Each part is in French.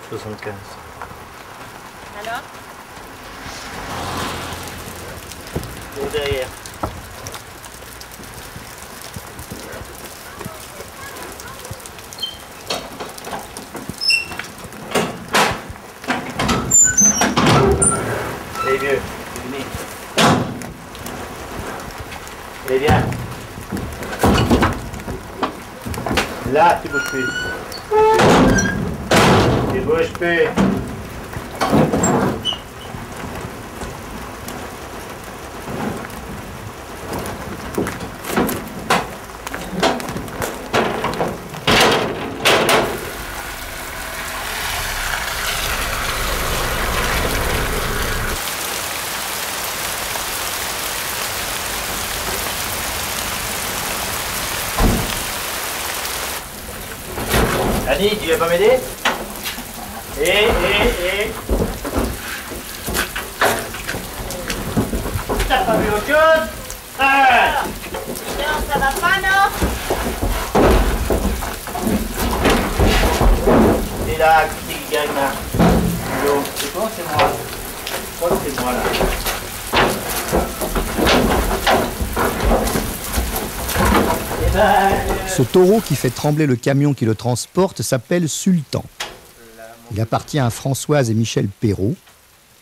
75. Alors? Et derrière. Allez vieux, venez. Allez viens. Là, tu bouges plus. Tu bouges plus. Annie, tu viens pas m'aider? T'as pas vu autre chose? Ah. Non, ça va pas, non? Et là, qui gagne là? C'est toi, c'est moi. Je crois que c'est moi là. Ce taureau qui fait trembler le camion qui le transporte s'appelle Sultan. Il appartient à Françoise et Michel Perrault,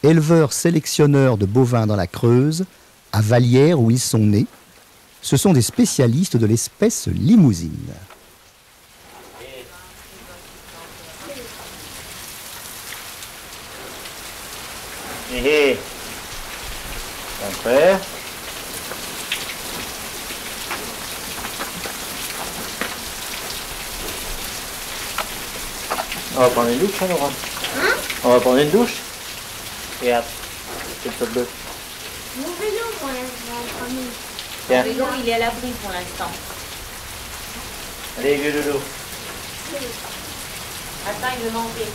éleveurs sélectionneurs de bovins dans la Creuse, à Vallières où ils sont nés. Ce sont des spécialistes de l'espèce limousine. Hé, ton frère. On va prendre une douche, hein, Laurent? On va prendre une douche. Et hop, c'est le bleu. Mon vélo, pour l'instant, Tiens. le vélo, il est à l'abri pour l'instant. Allez, vieux doudou. Attends, il veut manger.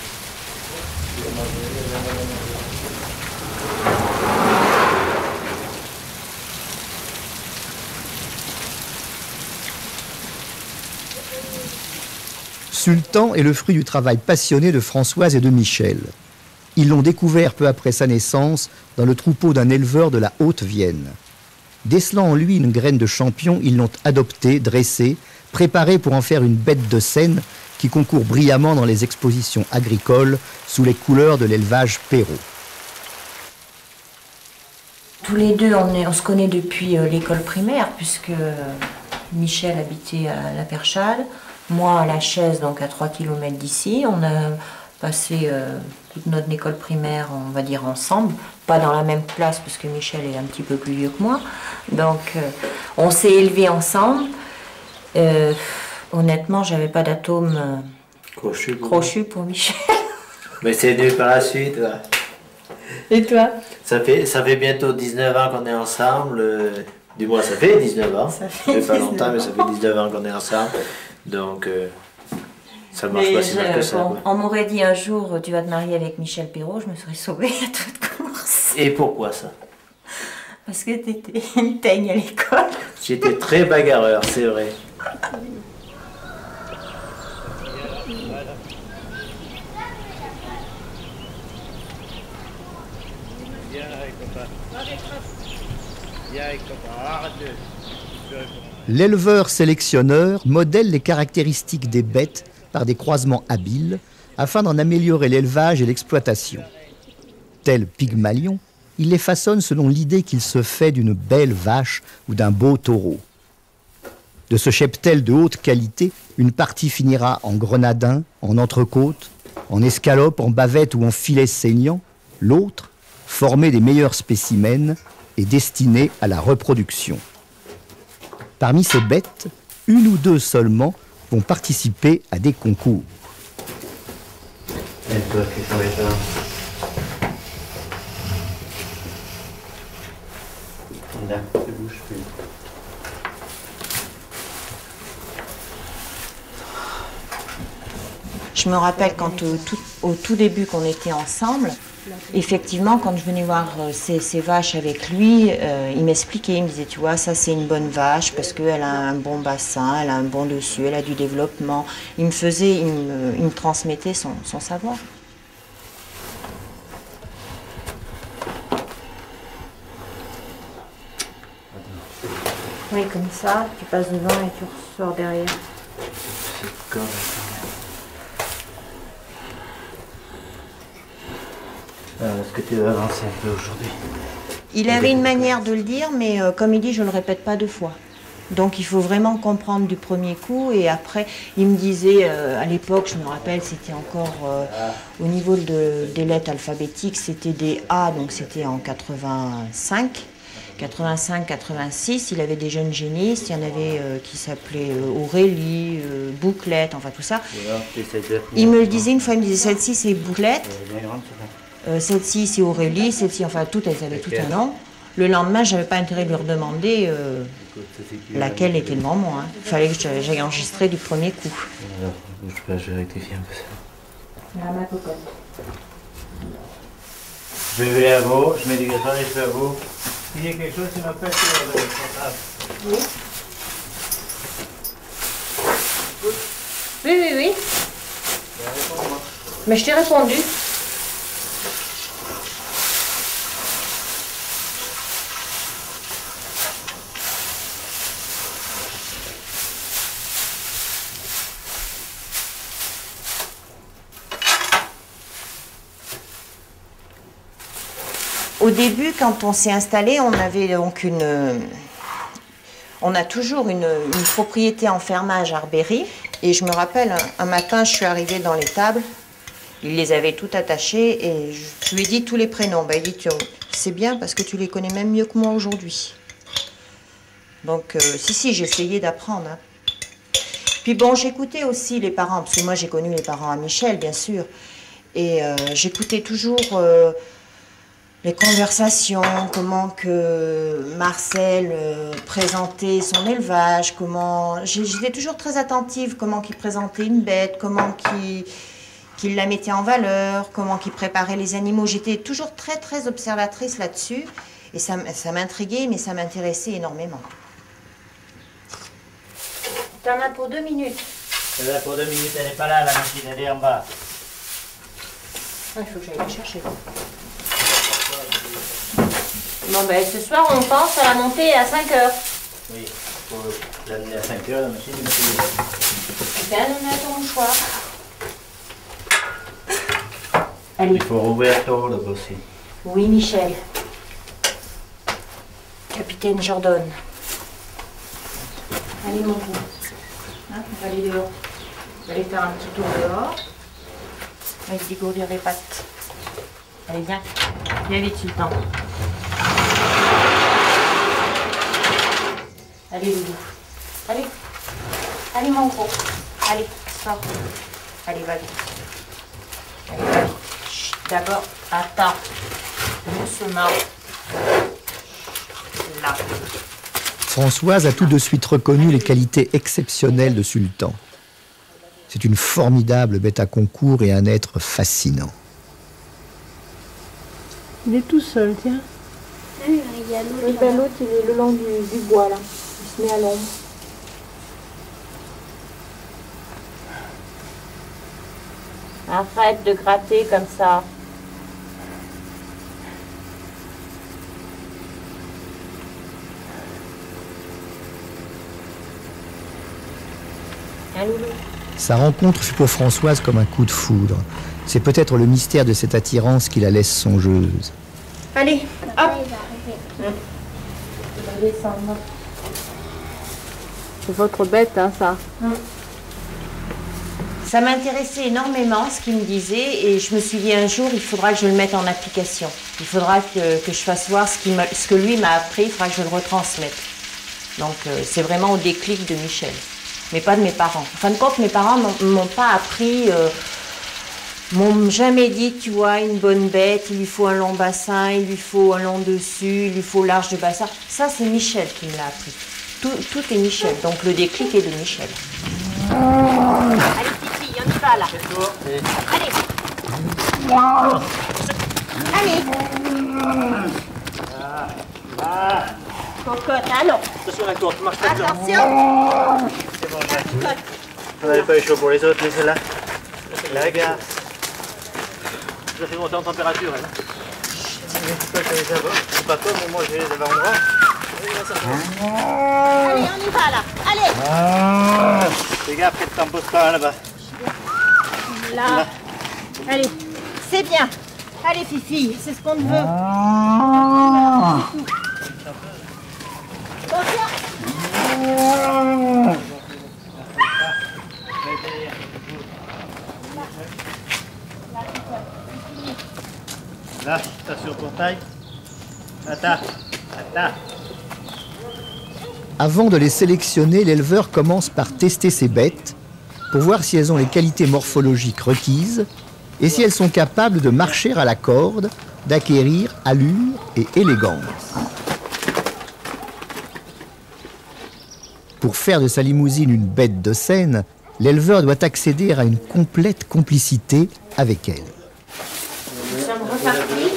Sultan est le fruit du travail passionné de Françoise et de Michel. Ils l'ont découvert peu après sa naissance dans le troupeau d'un éleveur de la Haute-Vienne. Décelant en lui une graine de champion, ils l'ont adopté, dressé, préparé pour en faire une bête de scène qui concourt brillamment dans les expositions agricoles sous les couleurs de l'élevage Perrault. Tous les deux, on se connaît depuis l'école primaire, puisque Michel habitait à La Perchade, moi à La Chaise, donc à 3 km d'ici. On a passé toute notre école primaire, on va dire, ensemble. Pas dans la même classe, parce que Michel est un petit peu plus vieux que moi. Donc, on s'est élevés ensemble. Honnêtement, j'avais pas d'atome crochu pour Michel. Mais c'est venu par la suite. Ouais. Et toi? Ça fait bientôt 19 ans qu'on est ensemble. Du moins, ça fait 19 ans. Ça fait pas longtemps, mais ça fait 19 ans qu'on est ensemble. Donc, ça marche pas si mal que ça. On m'aurait dit un jour, tu vas te marier avec Michel Perrault, je me serais sauvée à toute course. Et pourquoi ça? Parce que t'étais une teigne à l'école. J'étais très bagarreur, c'est vrai. L'éleveur sélectionneur modèle les caractéristiques des bêtes par des croisements habiles afin d'en améliorer l'élevage et l'exploitation. Tel Pygmalion, il les façonne selon l'idée qu'il se fait d'une belle vache ou d'un beau taureau. De ce cheptel de haute qualité, une partie finira en grenadin, en entrecôte, en escalope, en bavette ou en filet saignant, l'autre, formée des meilleurs spécimens, est destinée à la reproduction. Parmi ces bêtes, une ou deux seulement vont participer à des concours. Et toi, qu'est-ce qu'on va faire? Là, tu bouges plus. Je me rappelle quand au tout début qu'on était ensemble, effectivement, quand je venais voir ces vaches avec lui, il m'expliquait, il me disait, tu vois, ça c'est une bonne vache parce qu'elle a un bon bassin, elle a un bon dessus, elle a du développement. Il me transmettait son savoir. Oui, comme ça, tu passes devant et tu ressors derrière. C'est comme ça. Est-ce que tu veux avancer un peu aujourd'hui? Il avait une manière de le dire, mais comme il dit, je ne le répète pas 2 fois. Donc il faut vraiment comprendre du premier coup. Et après, il me disait, à l'époque, je me rappelle, c'était encore au niveau des lettres alphabétiques, c'était des A, donc c'était en 85. 85, 86, il avait des jeunes génistes, il y en avait qui s'appelaient Aurélie, Bouclette, enfin tout ça. Il me le disait une fois, il me disait celle-ci c'est Bouclette, celle-ci c'est Aurélie, celle-ci, enfin toutes, elles avaient tout un nom. Le lendemain, je n'avais pas intérêt de lui redemander laquelle était devant moi. Il fallait que j'aille enregistrer du premier coup. Je vais rectifier un peu ça. Là, ma cocotte. Je vais à vous, je mets du gâteau et je vais à vous. S'il y a quelque chose, tu m'appelles sur le portable. Oui. Oui. Mais je t'ai répondu. Au début, quand on s'est installé, on avait donc on a toujours une propriété en fermage à Arbéry. Et je me rappelle, un matin, je suis arrivée dans l'étable, il les avait toutes attachées et je lui ai dit tous les prénoms. Ben, il dit, c'est bien parce que tu les connais même mieux que moi aujourd'hui. Donc, si, j'ai essayé d'apprendre. Hein. Puis bon, j'écoutais aussi les parents, parce que moi j'ai connu les parents à Michel, bien sûr. Et j'écoutais toujours... les conversations, comment que Marcel présentait son élevage, comment... J'étais toujours très attentive, comment qu'il présentait une bête, comment qu'il la mettait en valeur, comment qu'il préparait les animaux. J'étais toujours très, très observatrice là-dessus. Et ça m'intriguait, mais ça m'intéressait énormément. T'en as pour 2 minutes. Elle est là pour 2 minutes, elle n'est pas là, la machine, elle est en bas. Ah, il faut que j'aille la chercher. Bon, ben ce soir, on pense à la montée à 5 heures. Oui, il faut l'amener à 5 heures, la machine est montée. Bien, on a ton mouchoir. Allez. Il faut rouvrir tôt, là aussi. Oui, Michel. Capitaine Jordan. Allez, mon gros. Hein, on va aller dehors. On va aller faire un petit tour dehors. On va se dégourdir les pattes. Allez, viens. Viens vite, Sultan. Allez, Loulou. Allez. Allez, mon gros. Allez, sors. Allez, va vite. Allez, va vite. D'abord, attends. Doucement. Là. Françoise a tout de suite reconnu les qualités exceptionnelles de Sultan. C'est une formidable bête à concours et un être fascinant. Il est tout seul, tiens. Oui, il y a l'autre. Oui, ben, l'autre, il est le long du bois, là. Il se met à l'ombre. Arrête de gratter comme ça. Hein, Loulou? Sa rencontre fut pour Françoise comme un coup de foudre. C'est peut-être le mystère de cette attirance qui la laisse songeuse. Allez, hop. Après, il va arriver. Descendre. C'est votre bête, hein, ça. Ça m'intéressait énormément ce qu'il me disait et je me suis dit un jour il faudra que je le mette en application. Il faudra que je fasse voir ce que lui m'a appris, il faudra que je le retransmette. Donc c'est vraiment au déclic de Michel, mais pas de mes parents. En fin de compte, mes parents m'ont pas appris, m'ont jamais dit, tu vois, une bonne bête, il lui faut un long bassin, il lui faut un long dessus, il lui faut large de bassin. Ça c'est Michel qui me l'a appris. Tout est Michel, donc le déclic est de Michel. Allez, Titi, on y va là. Allez. Allez. Cocotte, allons. Attention la courte, marche pas dedans. Attention. C'est bon, là. Vous n'avez pas eu chaud pour les autres, laissez-la. La regarde. Ça fait monter en température, elle. C'est pas comme, moi j'ai les avant-bras. Allez, on y va là. Allez. Fais gaffe qu'elle t'impose pas là-bas. Là. Allez, c'est bien. Allez, Fifi, c'est ce qu'on te veut. Attention. Là, t'as sur ton taille. Attends. Avant de les sélectionner, l'éleveur commence par tester ses bêtes pour voir si elles ont les qualités morphologiques requises et si elles sont capables de marcher à la corde, d'acquérir allure et élégance. Pour faire de sa limousine une bête de scène, l'éleveur doit accéder à une complète complicité avec elle. Nous sommes repartis.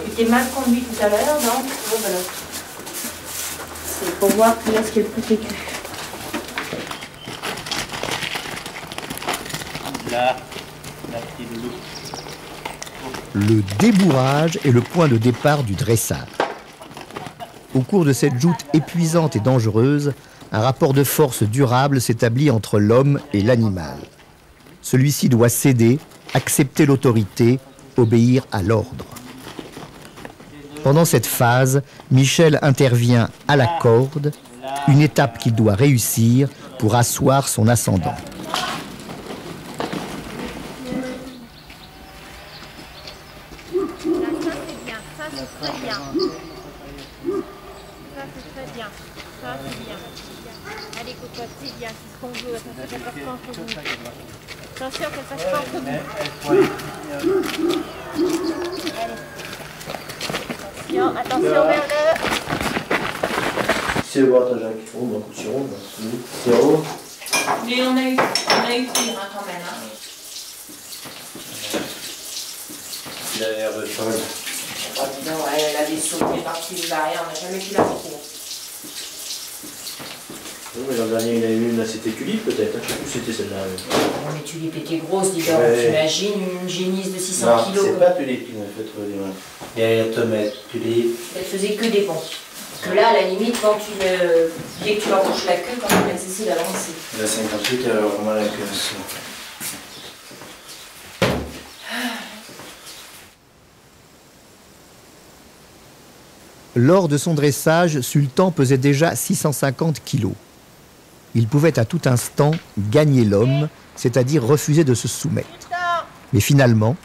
Tu t'es mal conduit tout à l'heure, donc voilà. C'est pour voir qui est-ce qui est le plus têtu. Là, petit loulou. Le débourrage est le point de départ du dressage. Au cours de cette joute épuisante et dangereuse, un rapport de force durable s'établit entre l'homme et l'animal. Celui-ci doit céder, accepter l'autorité, obéir à l'ordre. Pendant cette phase, Michel intervient à la corde, une étape qu'il doit réussir pour asseoir son ascendant. Allez, cocotte, c'est bien, c'est ce qu'on veut. C'est important pour vous. Attention qu'elle fasse pas entre vous. Attention vers le... C'est le boîte à Jacques. Oh, mon coup de sirop. Sirop. Mais on a eu pire quand même. Hein. Il a l'air de folle. Oh, dis donc, elle a des sauts, des parties de l'arrière, on n'a jamais pu la retrouver. Oui, l'an dernier, il a eu une, c'était Tulipe peut-être. Je sais plus si c'était celle-là. Oh, mais Tulipe était grosse, dis donc. Ouais. T'imagines une génisse de 600 Non, kilos. c'est pas Tulipe qui m'a fait trouver des mains. Il y a la tomate, Tulipe. Elle faisait que des bons. Parce que là, à la limite, dès que tu l'embouches la queue, quand elle cesse d'avancer. La 58, elle a vraiment la queue. Lors de son dressage, Sultan pesait déjà 650 kilos. Il pouvait à tout instant gagner l'homme, c'est-à-dire refuser de se soumettre. Mais finalement,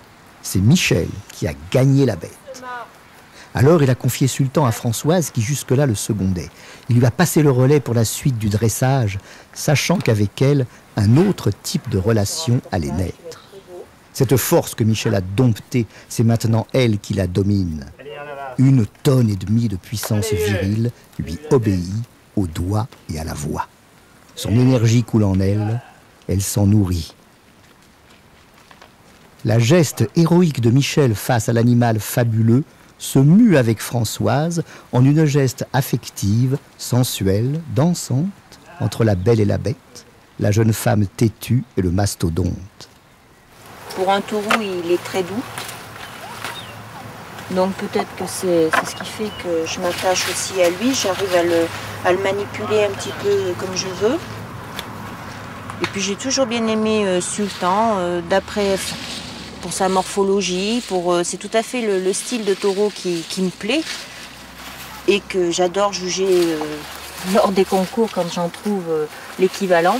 c'est Michel qui a gagné la bête. Alors il a confié Sultan à Françoise qui jusque-là le secondait. Il lui a passé le relais pour la suite du dressage, sachant qu'avec elle, un autre type de relation allait naître. Cette force que Michel a domptée, c'est maintenant elle qui la domine. 1,5 tonne de puissance virile lui obéit au doigt et à la voix. Son énergie coule en elle, elle s'en nourrit. La geste héroïque de Michel face à l'animal fabuleux se mue avec Françoise en une geste affective, sensuelle, dansante, entre la belle et la bête, la jeune femme têtue et le mastodonte. Pour un taureau, il est très doux. Donc peut-être que c'est ce qui fait que je m'attache aussi à lui. J'arrive à le manipuler un petit peu comme je veux. Et puis j'ai toujours bien aimé Sultan, pour sa morphologie. C'est tout à fait le style de taureau qui me plaît. Et que j'adore juger lors des concours quand j'en trouve l'équivalent.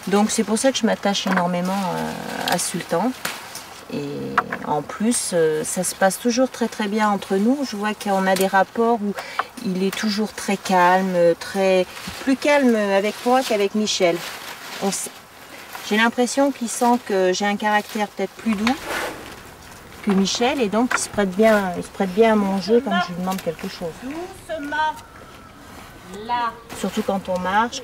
Donc c'est pour ça que je m'attache énormément à Sultan. Et en plus, ça se passe toujours très très bien entre nous. Je vois qu'on a des rapports où il est toujours très calme, plus calme avec moi qu'avec Michel. J'ai l'impression qu'il sent que j'ai un caractère peut-être plus doux que Michel et donc il se prête bien à mon jeu quand je lui demande quelque chose. Doucement. Là. Surtout quand on marche,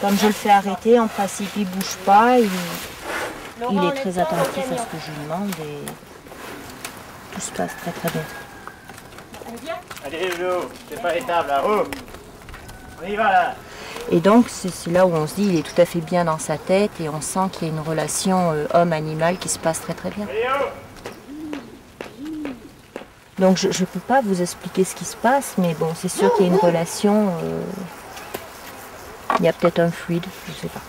quand je le fais arrêter, en principe il ne bouge pas. Il est très attentif à ce que je lui demande et tout se passe très très bien. Allez, Jo, c'est pas les tables là, oh. On y va là. Et donc c'est là où on se dit il est tout à fait bien dans sa tête et on sent qu'il y a une relation homme-animal qui se passe très très bien. Donc je ne peux pas vous expliquer ce qui se passe, mais bon, c'est sûr qu'il y a une relation. Il y a peut-être un fluide, je ne sais pas.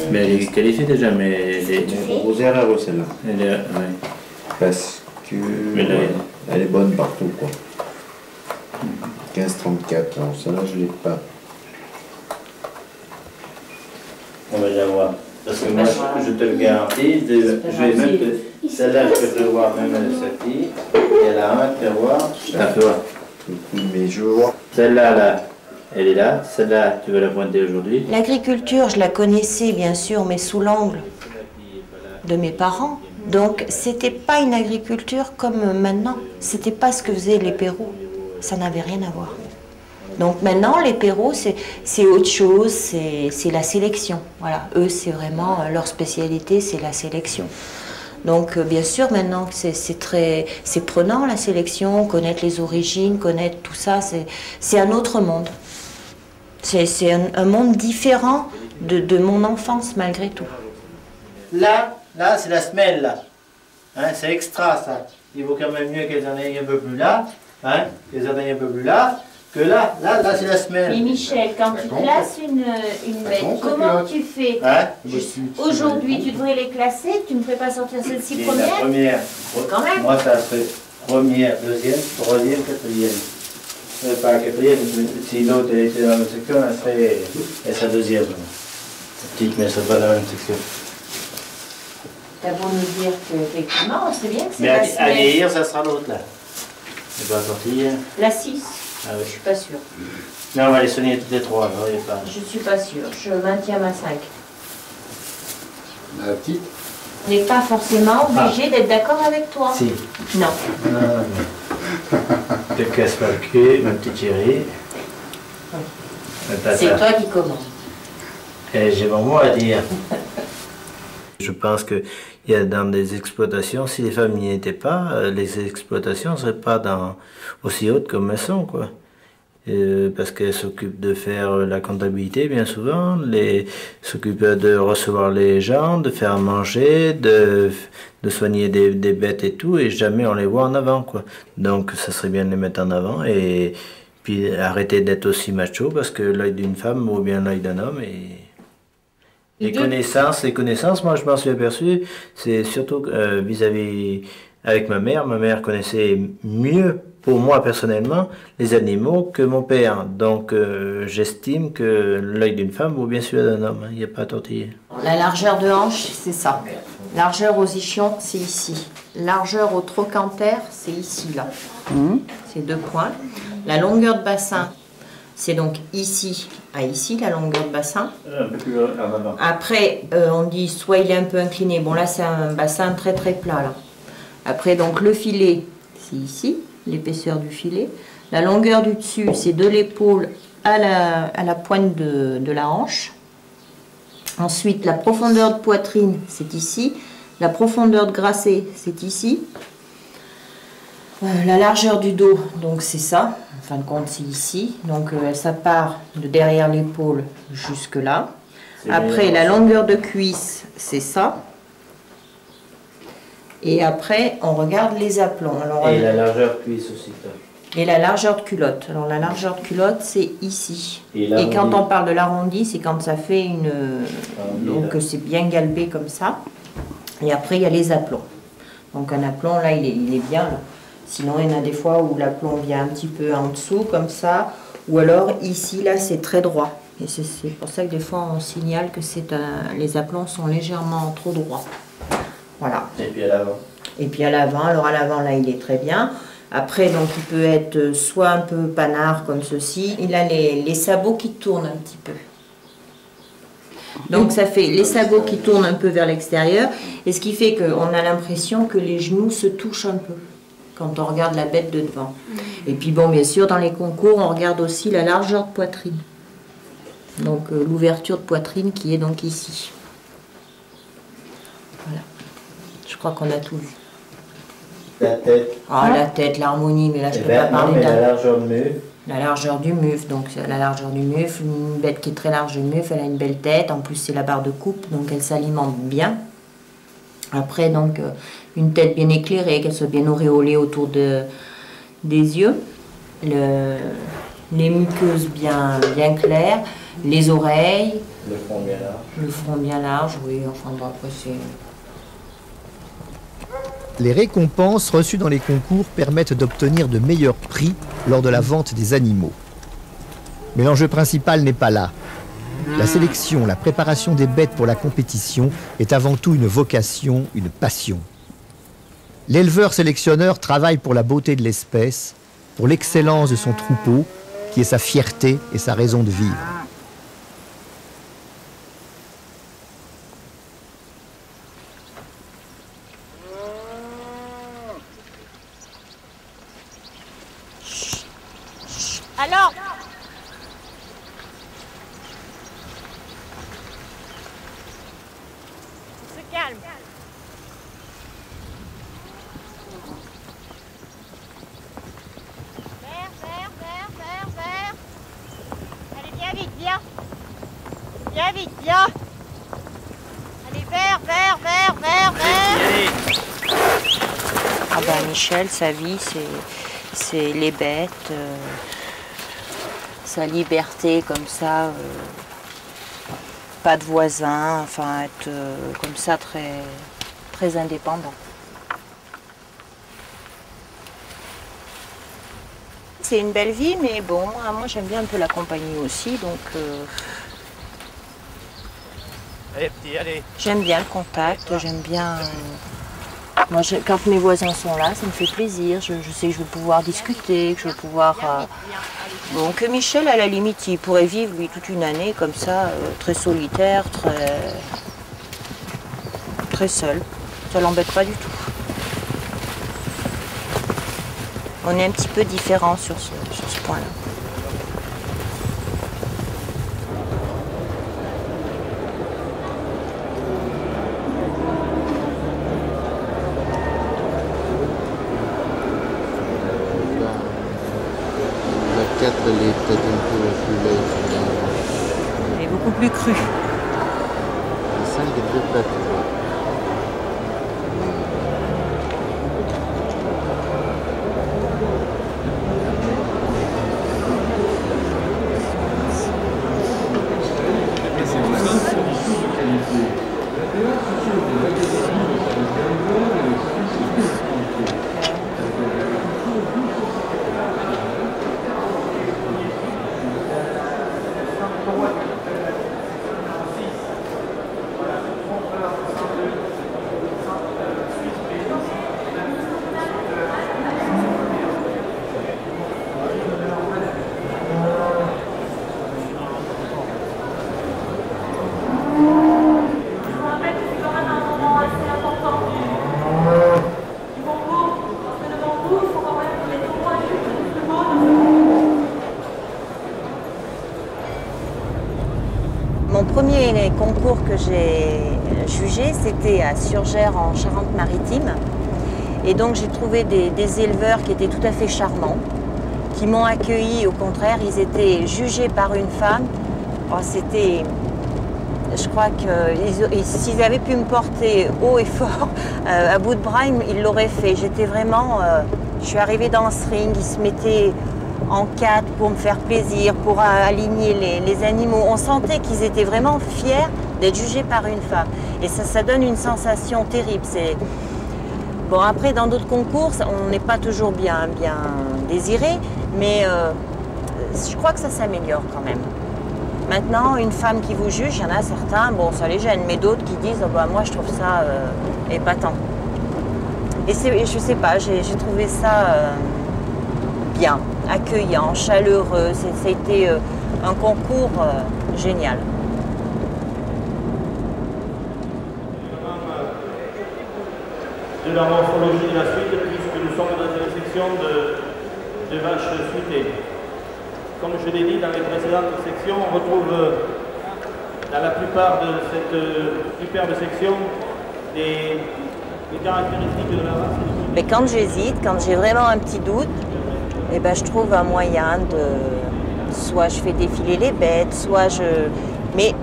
Mais elle est qualifiée déjà, mais elle est... Proposée à la rue, celle-là. Elle est... Ouais. Parce que Mais là, elle est bonne partout, quoi. 15,34, alors celle-là, je l'ai pas. On va la voir. Parce que moi, je te le garantis, je vais même te... Celle-là, je peux te voir même celle-ci. Et elle a un terroir. Ah, tu vois. Mais je veux voir. Celle-là, là, elle est là. Celle-là, tu veux la pointer aujourd'hui. L'agriculture, je la connaissais bien sûr, mais sous l'angle de mes parents. Donc, c'était pas une agriculture comme maintenant. C'était pas ce que faisaient les Pérou. Ça n'avait rien à voir. Donc maintenant, les Pérou, c'est autre chose, c'est la sélection. Voilà, eux, c'est vraiment leur spécialité, c'est la sélection. Donc bien sûr, maintenant, c'est prenant la sélection, connaître les origines, connaître tout ça, c'est un autre monde. C'est un monde différent de mon enfance, malgré tout. Là, c'est la semelle, là. Hein, c'est extra, ça. Il vaut quand même mieux qu'elles en aient un peu plus là, hein, qu'elles en aient un peu plus là, que là, c'est la semelle. Et Michel, quand tu classes une bête, comment tu fais? Hein? Aujourd'hui, tu devrais les classer, tu ne ferais pas sortir celle-ci Et première? la première, Quand même. moi, ça serait première, deuxième, troisième, quatrième. Pas quatrième, si l'autre était dans la même section, elle serait deuxième. Petite, mais elle serait pas dans la même section. T'as beau nous dire qu'effectivement, on sait bien que c'est Mais la à semaine. vieillir, ça sera l'autre, là. C'est pas sorti hier. La 6, Ah oui. je suis pas sûre. Non, on va les soigner toutes les trois, alors il n'y a pas... Je suis pas sûre, je maintiens ma 5. La petite. On n'est pas forcément obligé d'être d'accord avec toi. Si. Non. Te casse pas le cul, ma petite chérie. C'est toi qui commandes. Et j'ai mon mot à dire. Je pense qu'il y a dans des exploitations, si les femmes n'y étaient pas, les exploitations ne seraient pas aussi hautes comme elles sont, quoi. Parce qu'elles s'occupent de faire la comptabilité bien souvent, s'occupent de recevoir les gens, de faire manger, de soigner des bêtes et tout, et jamais on les voit en avant, quoi. Donc ça serait bien de les mettre en avant et puis arrêter d'être aussi macho, parce que l'œil d'une femme vaut bien l'œil d'un homme. Et les connaissances, moi je m'en suis aperçu, c'est surtout vis-à-vis avec ma mère connaissait mieux, pour moi personnellement, les animaux que mon père. Donc j'estime que l'œil d'une femme vaut bien celui d'un homme, il n'y a pas à tortiller. La largeur de hanche, c'est ça. Largeur aux ichons, c'est ici. Largeur au trochanter, c'est ici, là. C'est 2 points. La longueur de bassin, c'est donc ici à ici, la longueur de bassin. Un peu plus en avant. Après, on dit soit il est un peu incliné. Bon, là, c'est un bassin très très plat, là. Après, donc, le filet, c'est ici, l'épaisseur du filet. La longueur du dessus, c'est de l'épaule à la pointe de la hanche. Ensuite, la profondeur de poitrine, c'est ici. La profondeur de grasset, c'est ici. La largeur du dos, donc c'est ça. En fin de compte, c'est ici. Donc, ça part de derrière l'épaule jusque là. Après, la longueur de cuisse, c'est ça. Et après, on regarde les aplombs. Alors, Et la largeur cuisse aussi, toi. Et la largeur de culotte. Alors la largeur de culotte, c'est ici. Et Et quand on parle de l'arrondi, c'est quand ça fait une... donc c'est bien galbé comme ça. Et après, il y a les aplombs. Donc un aplomb, là, il est bien là. Sinon, il y en a des fois où l'aplomb vient un petit peu en dessous, comme ça. Ou alors, ici, là, c'est très droit. Et c'est pour ça que des fois, on signale que les aplombs sont légèrement trop droits. Voilà. Et puis à l'avant. Et puis à l'avant, alors à l'avant, là, il est très bien. Après, donc, il peut être soit un peu panard comme ceci. Il a les sabots qui tournent un petit peu. Donc, ça fait les sabots qui tournent un peu vers l'extérieur. Et ce qui fait qu'on a l'impression que les genoux se touchent un peu quand on regarde la bête de devant. Et puis, bon, bien sûr, dans les concours, on regarde aussi la largeur de poitrine. Donc, l'ouverture de poitrine qui est donc ici. Voilà. Je crois qu'on a tout vu. La tête. Ah, la tête, l'harmonie, mais là je Eh peux ben, pas non, parler mais d'un... la largeur de mufle. La largeur du mufle, donc c'est la largeur du mufle, une bête qui est très large du mufle, elle a une belle tête, en plus c'est la barre de coupe, donc elle s'alimente bien. Après, donc, une tête bien éclairée, qu'elle soit bien auréolée autour des yeux, les muqueuses bien claires, les oreilles. Le front bien large. Le front bien large, oui, enfin bon, après c'est... Les récompenses reçues dans les concours permettent d'obtenir de meilleurs prix lors de la vente des animaux. Mais l'enjeu principal n'est pas là. La sélection, la préparation des bêtes pour la compétition est avant tout une vocation, une passion. L'éleveur-sélectionneur travaille pour la beauté de l'espèce, pour l'excellence de son troupeau, qui est sa fierté et sa raison de vivre. Alors, on se calme. Vert. Allez, viens vite, viens. Viens vite, viens. Allez, vert. Ah ben Michel, sa vie, c'est les bêtes, sa liberté comme ça, pas de voisins, enfin être comme ça très indépendant. C'est une belle vie, mais bon, moi j'aime bien un peu la compagnie aussi, donc Allez, petit, allez. j'aime bien le contact, j'aime bien... Moi, quand mes voisins sont là, ça me fait plaisir. Je sais que je vais pouvoir discuter, que je vais pouvoir... Bon, que Michel, à la limite, il pourrait vivre, lui, toute une année comme ça, très solitaire, très seul. Ça l'embête pas du tout. On est un petit peu différents sur ce point-là. La 4, elle est peut-être un peu plus légère. Elle est beaucoup plus crue. La 5 est très plate. Mon premier concours que j'ai jugé, c'était à Surgères en Charente-Maritime. Et donc j'ai trouvé des éleveurs qui étaient tout à fait charmants, qui m'ont accueilli. Au contraire, ils étaient jugés par une femme. Oh, c'était... Je crois que s'ils avaient pu me porter haut et fort à bout de bras, ils l'auraient fait. J'étais vraiment... je suis arrivée dans ce ring, ils se mettaient en quatre pour me faire plaisir, pour aligner les animaux. On sentait qu'ils étaient vraiment fiers d'être jugés par une femme. Et ça donne une sensation terrible. Bon, après, dans d'autres concours, on n'est pas toujours bien désiré, mais je crois que ça s'améliore quand même. Maintenant, une femme qui vous juge, il y en a certains, bon, ça les gêne, mais d'autres qui disent, oh, bah, moi, je trouve ça épatant. Et je sais pas, j'ai trouvé ça bien, accueillant, chaleureux. Ça a été un concours génial. De la morphologie de la suite, puisque nous sommes dans une section de vaches suitées. Comme je l'ai dit dans les précédentes sections, on retrouve dans la plupart de cette superbe section des les caractéristiques de la race? Mais quand j'hésite, quand j'ai vraiment un petit doute, eh ben, je trouve un moyen de... Soit je fais défiler les bêtes, soit je... Mais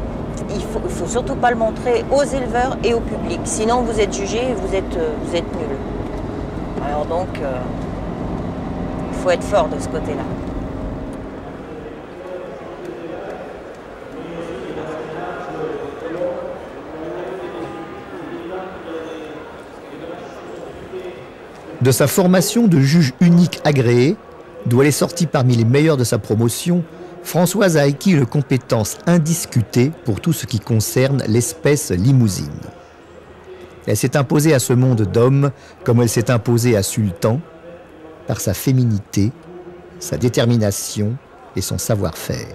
il faut surtout pas le montrer aux éleveurs et au public. Sinon, vous êtes jugé et vous êtes nul. Alors donc, il faut être fort de ce côté-là. De sa formation de juge unique agréé, d'où elle est sortie parmi les meilleurs de sa promotion, Françoise a acquis une compétence indiscutée pour tout ce qui concerne l'espèce limousine. Elle s'est imposée à ce monde d'hommes comme elle s'est imposée à Sultan, par sa féminité, sa détermination et son savoir-faire.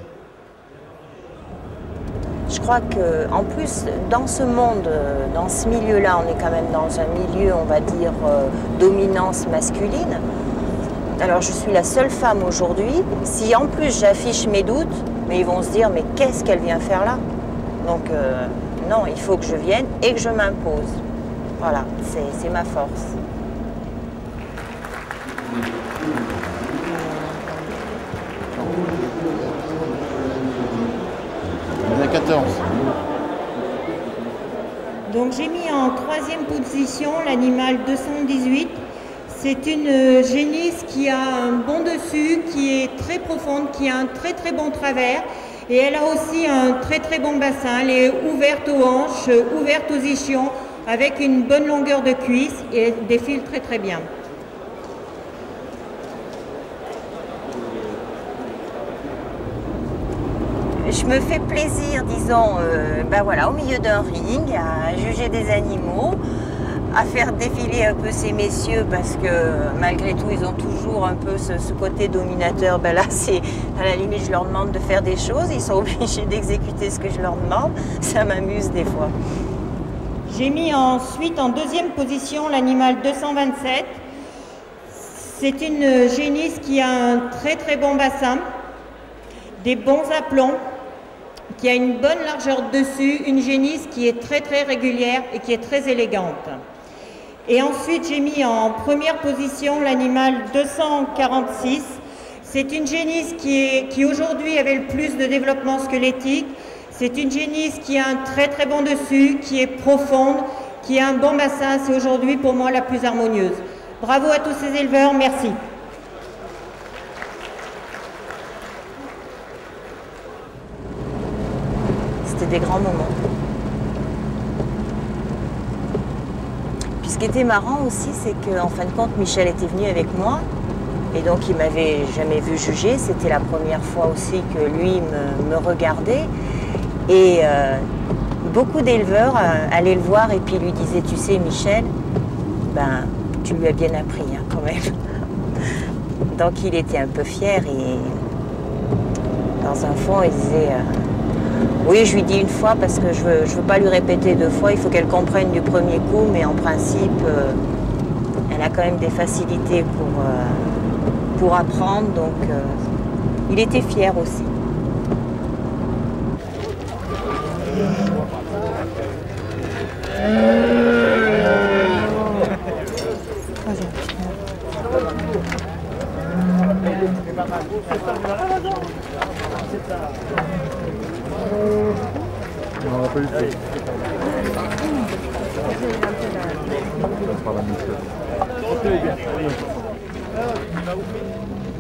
Je crois qu'en plus, dans ce monde, dans ce milieu-là, on est quand même dans un milieu, on va dire, dominance masculine. Alors je suis la seule femme aujourd'hui. Si en plus j'affiche mes doutes, mais ils vont se dire, mais qu'est-ce qu'elle vient faire là? Donc non, il faut que je vienne et que je m'impose. Voilà, c'est ma force. Il y en a 14. Donc j'ai mis en 3e position l'animal 218. C'est une génisse qui a un bon dessus, qui est très profonde, qui a un très très bon travers. Et elle a aussi un très très bon bassin. Elle est ouverte aux hanches, ouverte aux ischions, avec une bonne longueur de cuisse et elle défile très très bien. Je me fais plaisir, disons, ben voilà, au milieu d'un ring, à juger des animaux, à faire défiler un peu ces messieurs parce que malgré tout, ils ont toujours un peu ce côté dominateur. Ben là, c'est à la limite, je leur demande de faire des choses, ils sont obligés d'exécuter ce que je leur demande. Ça m'amuse des fois. J'ai mis ensuite en 2e position l'animal 227. C'est une génisse qui a un très très bon bassin, des bons aplombs, qui a une bonne largeur dessus, une génisse qui est très très régulière et qui est très élégante. Et ensuite j'ai mis en 1re position l'animal 246. C'est une génisse qui aujourd'hui avait le plus de développement squelettique. C'est une génisse qui a un très très bon dessus, qui est profonde, qui a un bon bassin. C'est aujourd'hui pour moi la plus harmonieuse. Bravo à tous ces éleveurs, merci. C'était des grands moments. Puis ce qui était marrant aussi, c'est qu'en fin de compte, Michel était venu avec moi. Et donc il m'avait jamais vu juger. C'était la première fois aussi que lui me regardait. Et beaucoup d'éleveurs allaient le voir et puis lui disaient, tu sais Michel, ben tu lui as bien appris hein, quand même. Donc il était un peu fier et dans un fond il disait, oui je lui dis une fois parce que je veux pas lui répéter 2 fois, il faut qu'elle comprenne du premier coup, mais en principe elle a quand même des facilités pour apprendre, donc il était fier aussi.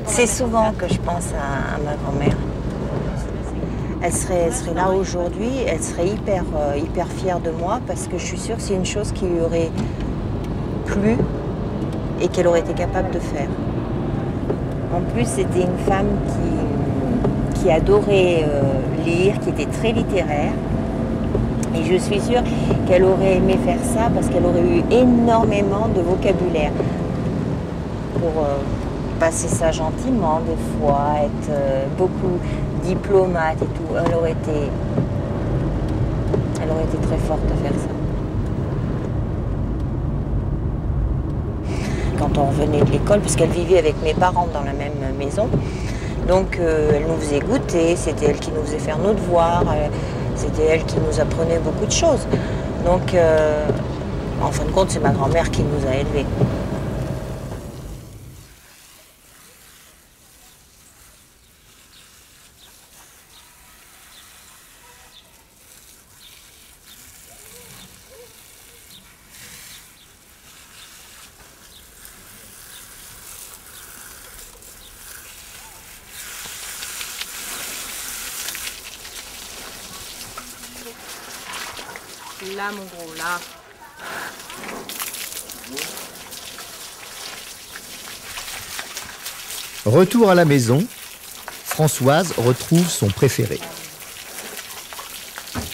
C'est souvent que je pense à ma grand-mère. Elle serait là aujourd'hui, elle serait hyper fière de moi parce que je suis sûre que c'est une chose qui lui aurait plu et qu'elle aurait été capable de faire. En plus, c'était une femme qui adorait lire, qui était très littéraire. Et je suis sûre qu'elle aurait aimé faire ça parce qu'elle aurait eu énormément de vocabulaire pour passer ça gentiment des fois, être beaucoup diplomate et tout. Elle aurait été très forte à faire ça. Quand on revenait de l'école, puisqu'elle vivait avec mes parents dans la même maison, donc elle nous faisait goûter, c'était elle qui nous faisait faire nos devoirs, c'était elle qui nous apprenait beaucoup de choses. Donc En fin de compte, c'est ma grand-mère qui nous a élevés. Là, mon gros, là. Retour à la maison, Françoise retrouve son préféré.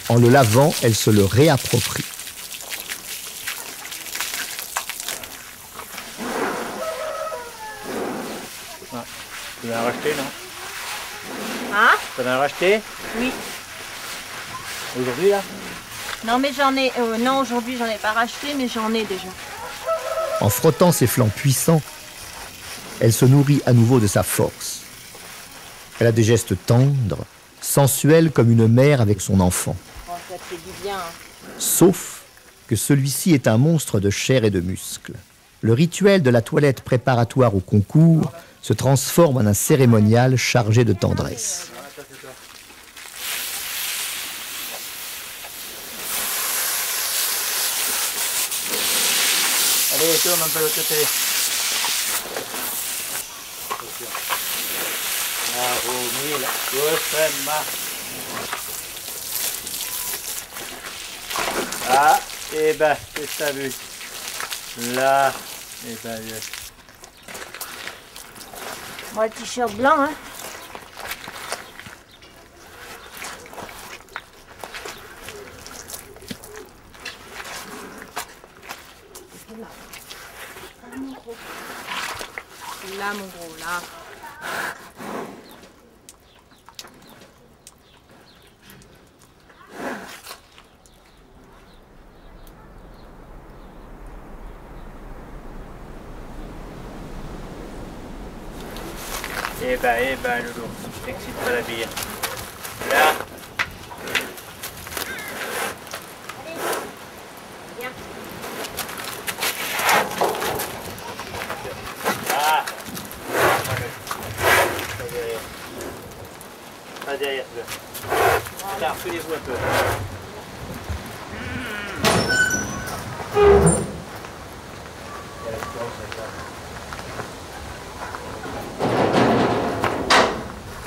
En le lavant, elle se le réapproprie. Ah, tu l'as racheté, non? Hein? Tu l'as racheté? Oui. Aujourd'hui, là? Non, mais j'en ai... non, aujourd'hui, j'en ai pas racheté, mais j'en ai déjà. En frottant ses flancs puissants, elle se nourrit à nouveau de sa force. Elle a des gestes tendres, sensuels comme une mère avec son enfant. Oh, ça te fait du bien. Hein. Sauf que celui-ci est un monstre de chair et de muscles. Le rituel de la toilette préparatoire au concours se transforme en un cérémonial chargé de tendresse. Allez, tourne un peu le côté. Ah, et ben, qu'est-ce que t'as vu? Là, et ben, Moi, le t-shirt blanc, hein. Là, mon gros, là. eh ben, Loulou, t'excites pas la bille. Là. Ah. Pas derrière, toi. Voilà, reculez-vous un peu.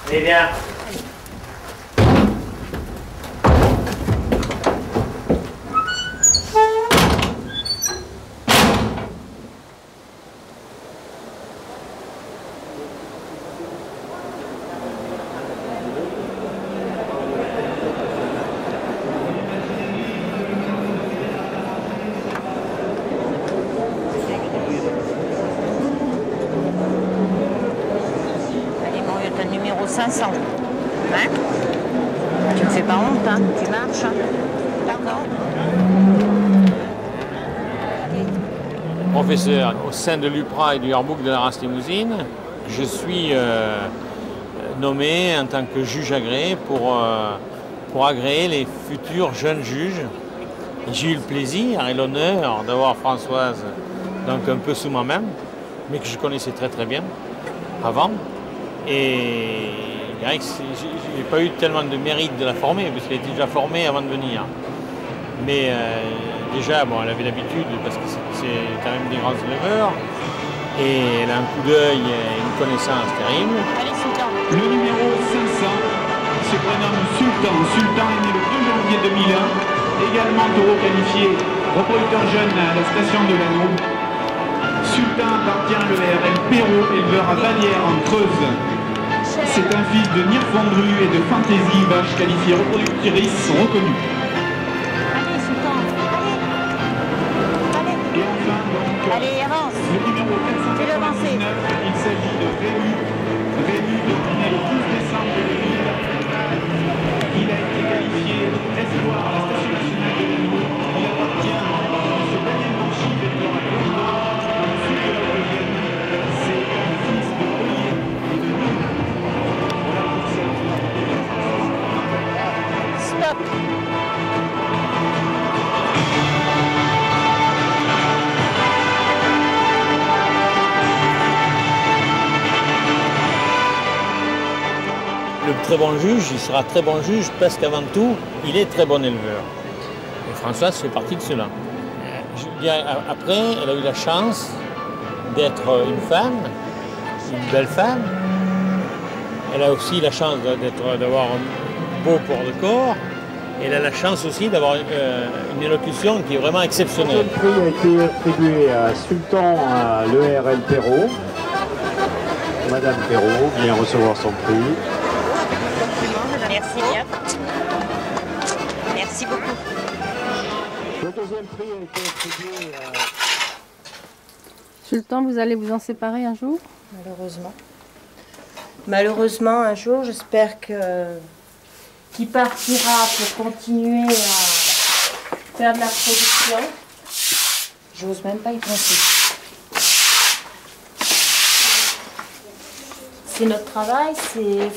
Allez, viens. Allez, Mario, t'as le numéro 500. Hein? Tu me fais pas honte, hein? Tu marches, hein? D'accord. Professeur au sein de l'UPRA et du Harbouc de la Reims-Limousine, je suis nommé en tant que juge agréé pour agréer les futurs jeunes juges. J'ai eu le plaisir et l'honneur d'avoir Françoise donc un peu sous ma main, mais que je connaissais très très bien avant. Et je dirais que j'ai pas eu tellement de mérite de la former, parce qu'elle était déjà formée avant de venir. Mais déjà, bon, elle avait l'habitude, parce que c'est quand même des grands éleveurs, et elle a un coup d'œil et une connaissance terrible. Allez, Sultan. Le numéro 500 se prénomme Sultan. Sultan est né le 2 janvier 2001, également taureau qualifié reproducteur jeune à la station de l'Anneau. Sultan appartient à l'ERL Perrault, éleveur à Vallières en Creuse. C'est un fils de Nirfondru et de Fantaisie, vache qualifiée reproductrice reconnue. Allez, Sultan. Allez. Et enfin, donc, Allez, avance. le numéro Fais-le avancer. 499, il s'agit de Rému. Rému, depuis né le 12 décembre 2000. Il a été qualifié espoir à la station nationale de l'Anneau. Il appartient à ce Daniel Manchy, éleveur à Bordeaux, dans le sud de la Vosgienne. C'est un fils de Ollier et de Lyon. Voilà pour cette Stop. très bon juge, il sera très bon juge parce qu'avant tout, il est très bon éleveur. Et Françoise fait partie de cela. Après, elle a eu la chance d'être une femme, une belle femme. Elle a aussi la chance d'avoir un beau port de corps. Elle a la chance aussi d'avoir une élocution qui est vraiment exceptionnelle. Le prix a été attribué à Sultan l'ERL Perrault. Madame Perrault vient recevoir son prix. Merci bien. Merci beaucoup. Le deuxième prix a été attribué à... Sultan, vous allez vous en séparer un jour? Malheureusement. Malheureusement, un jour, j'espère qu'il partira pour continuer à faire de la production. J'ose même pas y penser. C'est notre travail, il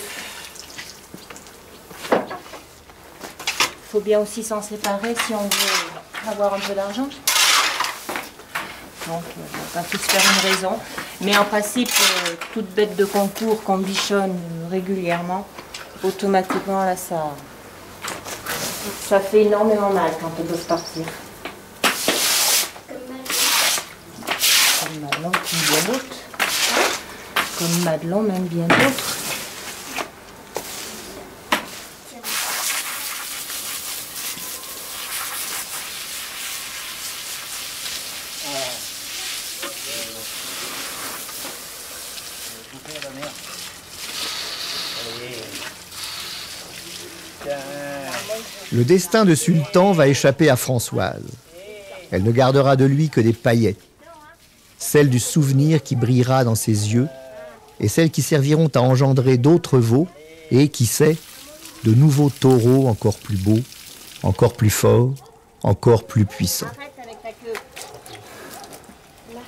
faut bien aussi s'en séparer si on veut avoir un peu d'argent. Donc, on va pas tous faire une raison. Mais en principe, toute bête de concours qu'on bichonne régulièrement, automatiquement, là, ça fait énormément mal quand on doit partir. Comme Madelon, puis bien d'autres. Comme Madelon, même bien d'autres. Le destin de Sultan va échapper à Françoise. Elle ne gardera de lui que des paillettes, celles du souvenir qui brillera dans ses yeux et celles qui serviront à engendrer d'autres veaux et, qui sait, de nouveaux taureaux encore plus beaux, encore plus forts, encore plus puissants. Arrête avec ta queue. Là.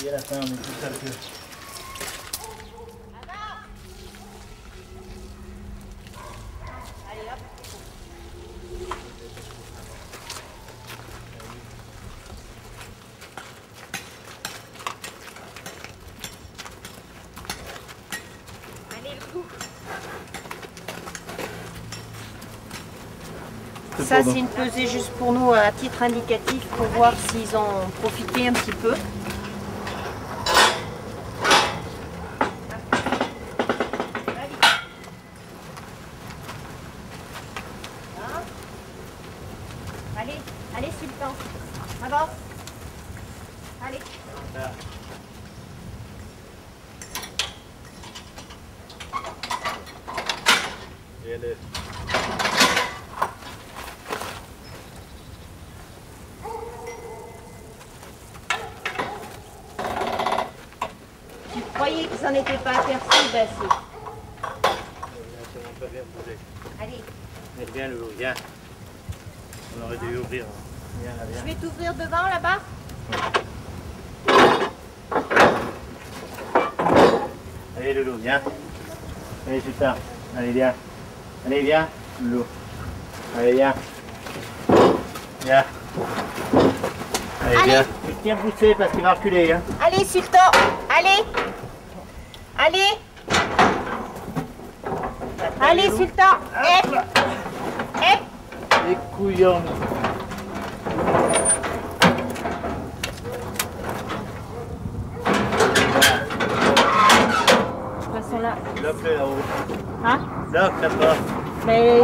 Et à la fin, on est tout à la queue. Ça, c'est une pesée juste pour nous à titre indicatif pour voir s'ils ont profité un petit peu. Allez, allez, Sultan. Avance. Allez. Et allez. Tu croyais que ça n'était pas aperçu, ben c'est. Allez. Viens, Loulou, viens. On aurait dû ouvrir. Viens, là, viens. Je vais t'ouvrir devant là-bas. Allez, Loulou, viens. Allez, Sultan. Allez, viens. Allez, viens, Loulou. Allez, viens. Viens. Allez, Allez. viens. Tu tiens pousser parce qu'il va reculer. Hein. Allez, Sultan. Allez. Allez. Allez, Sultan. Hep. Hep. Les couillons. Passons là. Bloque-le là-haut. Hein? Bloque là-bas. Mais...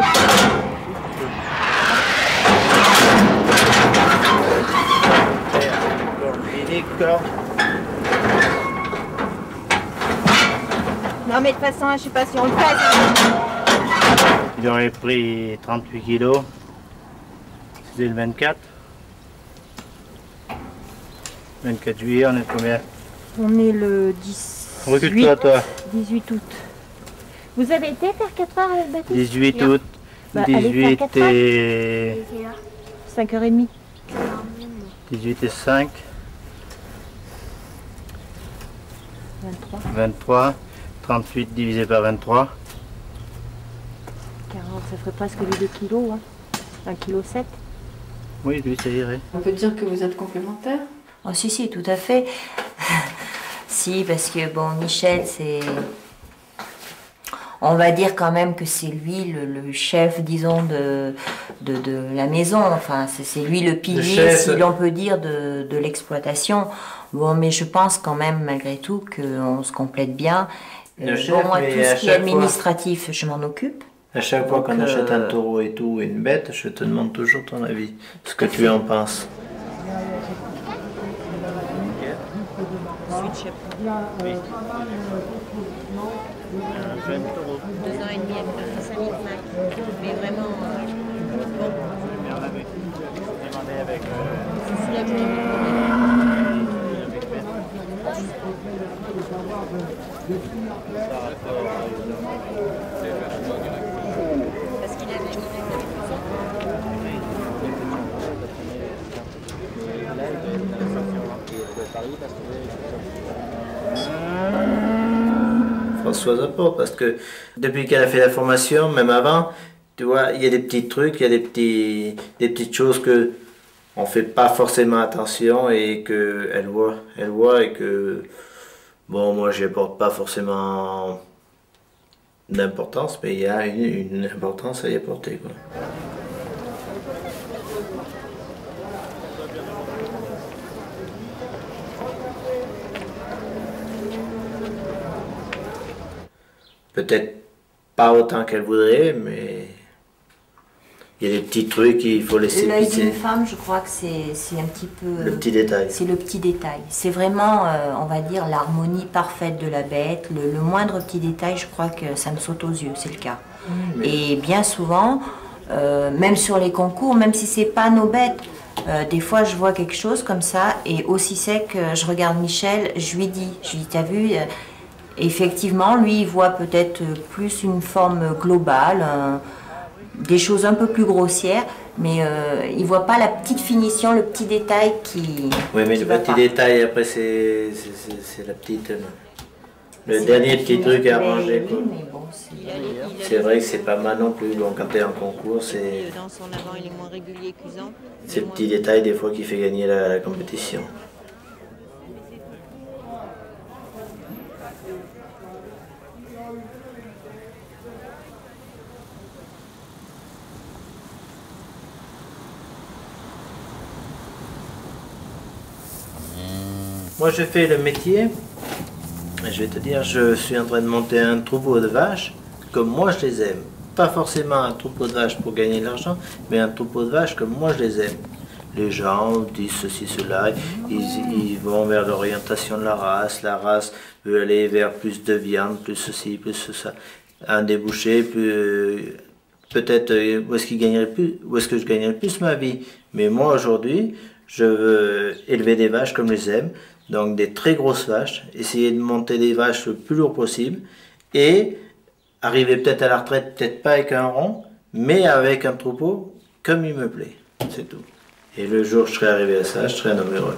Non mais de toute façon, je sais pas si on le fait. Il aurait pris 38 kilos. C'était le 24. 24 juillet, on est combien? On est le 10... Recule-toi, toi. 18 août. Vous avez été faire 4 heures avec Baptiste? 18 août. Bah, allez 18 faire 4 heures. et... 5h30. 18 et 5. 23. 23. 38 divisé par 23. 40, ça ferait presque les 2 kilos. Hein. 1,7 kg. Oui, lui, ça irait. On peut dire que vous êtes complémentaires? Oh si, si, tout à fait. Si, parce que bon, Michel, on va dire quand même que c'est lui le chef, disons, de la maison. Enfin, c'est lui le pilier, si l'on peut dire, de l'exploitation. Bon, mais je pense quand même, malgré tout, qu'on se complète bien. Bon, moi, tout ce qui est administratif, je m'en occupe. À chaque fois qu'on achète un taureau et tout, une bête, je te demande toujours ton avis, ce que tu en penses. Oui. Un jeune taureau. 2 ans et demi à Saint-Nicolas. Mais vraiment, bon. Je vais demander avec... Parce qu'il avait Françoise Apport, parce que depuis qu'elle a fait la formation, même avant, tu vois, il y a des petits trucs, il y a des petites choses que on fait pas forcément attention et que elle voit et que bon, moi j'y apporte pas forcément d'importance, mais il y a une importance à y apporter, quoi. Peut-être pas autant qu'elle voudrait, mais il y a des petits trucs qu'il faut laisser passer. passer. L'œil d'une femme, je crois que c'est un petit peu... Le petit détail. C'est le petit détail. C'est vraiment, on va dire, l'harmonie parfaite de la bête. Le moindre petit détail, je crois que ça me saute aux yeux, c'est le cas. Et bien souvent, même sur les concours, même si c'est pas nos bêtes, des fois je vois quelque chose comme ça, et aussi sec, je regarde Michel, je lui dis, t'as vu effectivement, lui, il voit peut-être plus une forme globale, des choses un peu plus grossières, mais il ne voit pas la petite finition, le petit détail qui... Oui, mais le petit détail, après, c'est la petite... Le dernier petit truc à arranger. Bon, c'est vrai que c'est pas mal non plus. Bon, quand tu es en concours, c'est... Dans son avant, il est moins régulier qu'usant. C'est le petit détail, des fois, qui fait gagner la compétition. Moi, je fais le métier, je vais te dire, je suis en train de monter un troupeau de vaches comme moi je les aime. Pas forcément un troupeau de vaches pour gagner de l'argent, mais un troupeau de vaches comme moi je les aime. Les gens disent ceci, cela, ils vont vers l'orientation de la race veut aller vers plus de viande, plus ceci, plus ça. Un débouché, peut-être où est-ce que je gagnerais plus ma vie. Mais moi aujourd'hui, je veux élever des vaches comme je les aime. Donc des très grosses vaches, essayer de monter des vaches le plus lourd possible et arriver peut-être à la retraite, peut-être pas avec un rond, mais avec un troupeau comme il me plaît, c'est tout. Et le jour où je serai arrivé à ça, je serai un homme heureux.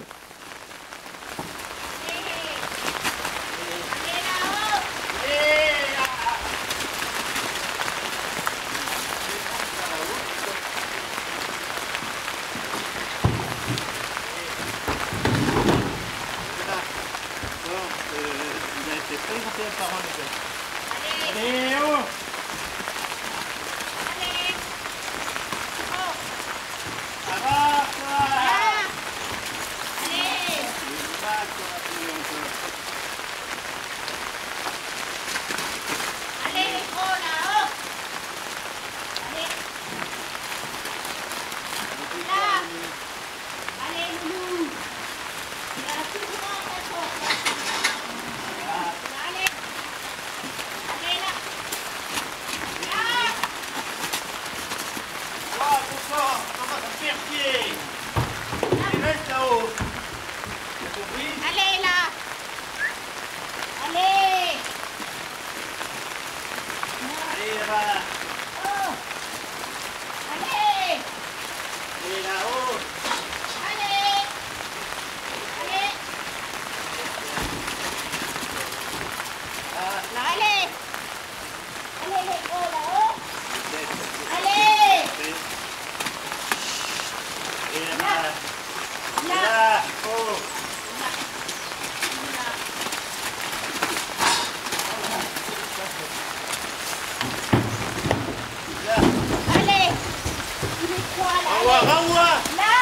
Renvoie, renvoie. Là.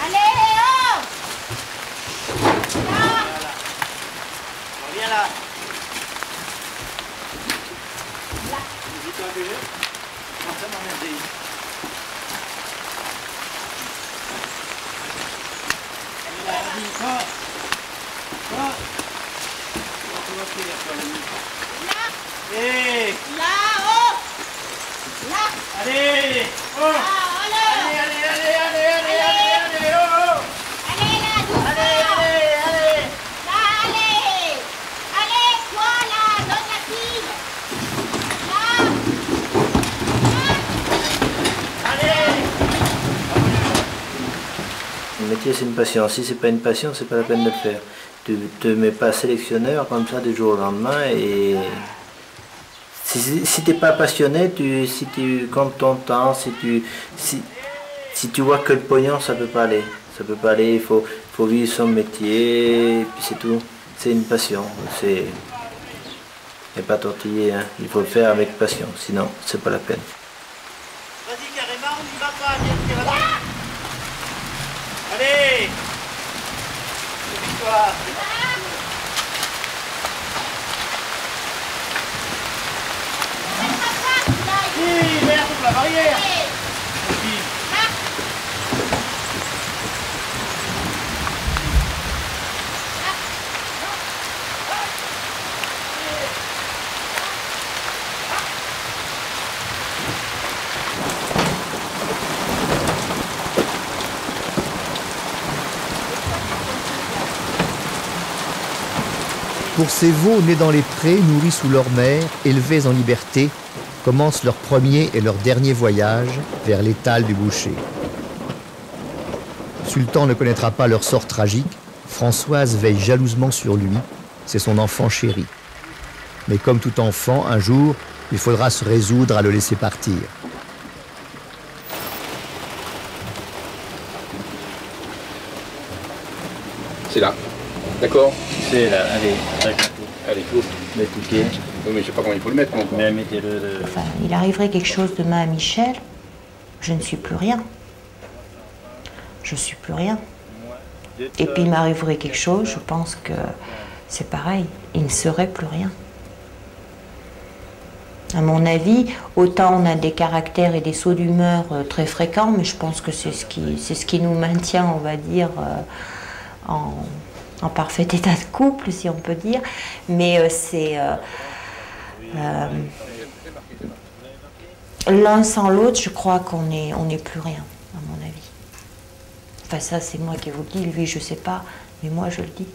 Allez, Léo. Là. Reviens là. Là. Dis-toi un peu. Comment ça m'emmerde. Là-haut. Là. Allez. Oh. Allez, Allez, oh. allez, là, doucement. Allez. Là, allez. Allez, toi, là, donne la fille. Là. Le métier, c'est une passion. Si c'est pas une passion, c'est pas la peine de le faire. Tu te mets pas sélectionneur comme ça du jour au lendemain et si t'es pas passionné, si tu comptes ton temps, si tu vois que le pognon, ça peut pas aller. Ça peut pas aller, il faut vivre son métier, et puis c'est tout. C'est une passion. Et pas tortiller, hein. Il faut le faire avec passion, sinon c'est pas la peine. Vas-y, carrément, on y va pas. Viens, allez. Victoire. Merde, la barrière. Pour ces veaux nés dans les prés, nourris sous leur mère, élevés en liberté, commencent leur premier et leur dernier voyage vers l'étal du boucher. Sultan ne connaîtra pas leur sort tragique, Françoise veille jalousement sur lui, c'est son enfant chéri. Mais comme tout enfant, un jour, il faudra se résoudre à le laisser partir. C'est là. D'accord. C'est là, allez, allez, faut. Mettez le pied. Oui, mais je sais pas comment il faut le mettre. Mais mettez-le. Enfin, il arriverait quelque chose demain à Michel, je ne suis plus rien. Je suis plus rien. Et puis il m'arriverait quelque chose, je pense que c'est pareil, il ne serait plus rien. À mon avis, autant on a des caractères et des sauts d'humeur très fréquents, mais je pense que c'est ce qui nous maintient, on va dire, en parfait état de couple, si on peut dire. Mais c'est l'un sans l'autre, je crois qu'on n'est plus rien, à mon avis. Enfin, ça, c'est moi qui vous le dis, lui, je sais pas, mais moi, je le dis.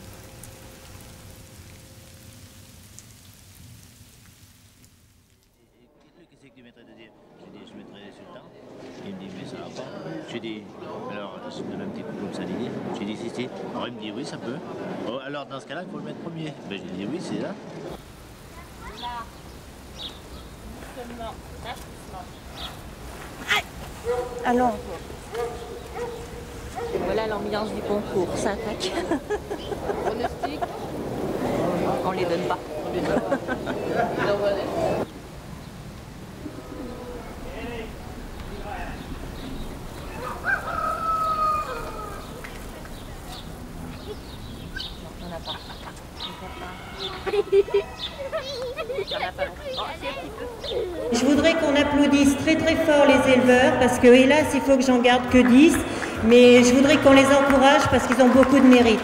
J'ai dit, alors, je me donne un petit coup comme ça, j'ai dit, si. Alors, il me dit, oui, ça peut. Oh, alors, dans ce cas-là, il faut le mettre premier. Ben, j'ai dit, oui, c'est là. Là. Doucement. Là, doucement. Allons. Voilà l'ambiance du concours, ça attaque. Pronostic. On les donne pas. Je voudrais qu'on applaudisse très très fort les éleveurs parce que hélas il faut que j'en garde que 10, mais je voudrais qu'on les encourage parce qu'ils ont beaucoup de mérite.